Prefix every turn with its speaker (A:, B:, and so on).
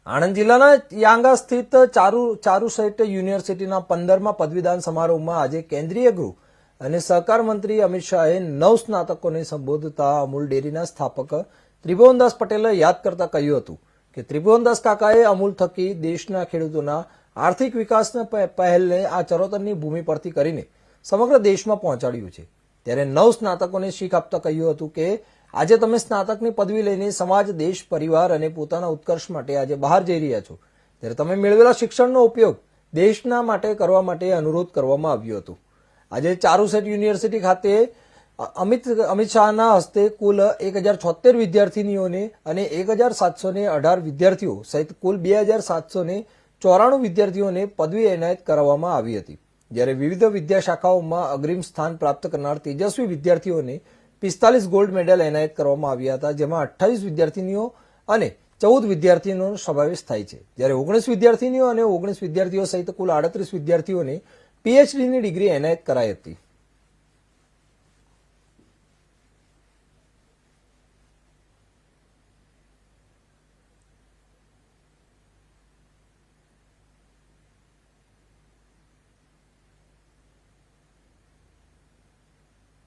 A: આણંદ જિલ્લાના યાંગા સ્થિત ચારુસેટ યુનિવર્સિટીના 15મા પદવીદાન સમારોહમાં આજે કેન્દ્રીય ગૃહ અને સહકાર મંત્રી અમિત શાહે 9 સ્નાતકોને સંબોધતા અમૂલ ડેરીના સ્થાપક ત્રિભુવનદાસ પટેલે યાદ કરતા કહ્યું હતું કે ત્રિભુવનદાસ કાકાએ અમૂલ થકી દેશના ખેડૂતોના આર્થિક વિકાસના પહેલને આ ચરોતરની ભૂમિ પરથી કરીને સમગ્ર દેશમાં પહોંચાડ્યું છે। ત્યારે 9 સ્નાતકોને શીખ આપતા કહ્યું હતું કે આજે તમે સ્નાતકની પદવી લઈને સમાજ, દેશ, પરિવાર અને પોતાના ઉત્કર્ષ માટે આજે બહાર જઈ રહ્યા છો। ત્યારે તમે મેળવેલા શિક્ષણનો ઉપયોગ દેશના માટે કરવા માટે અનુરોધ કરવામાં આવ્યો હતો। આજે ચારુસેટ યુનિવર્સિટી ખાતે અમિત શાહના હસ્તે કુલ 1076 વિદ્યાર્થીનીઓને અને 1718 વિદ્યાર્થીઓ સહિત કુલ 2794 વિદ્યાર્થીઓને પદવી એનાયત કરવામાં આવી હતી। જ્યારે વિવિધ વિદ્યાશાખાઓમાં અગ્રીમ સ્થાન પ્રાપ્ત કરનાર તેજસ્વી વિદ્યાર્થીઓને 45 ગોલ્ડ મેડલ એનાયત કરવામાં આવ્યા હતા, જેમાં 28 વિદ્યાર્થીનીઓ અને 14 વિદ્યાર્થીઓનો સમાવેશ થાય છે। જ્યારે 19 વિદ્યાર્થીનીઓ અને 19 વિદ્યાર્થીઓ સહિત કુલ 38 વિદ્યાર્થીઓને પીએચડીની ડિગ્રી એનાયત કરાઈ હતી।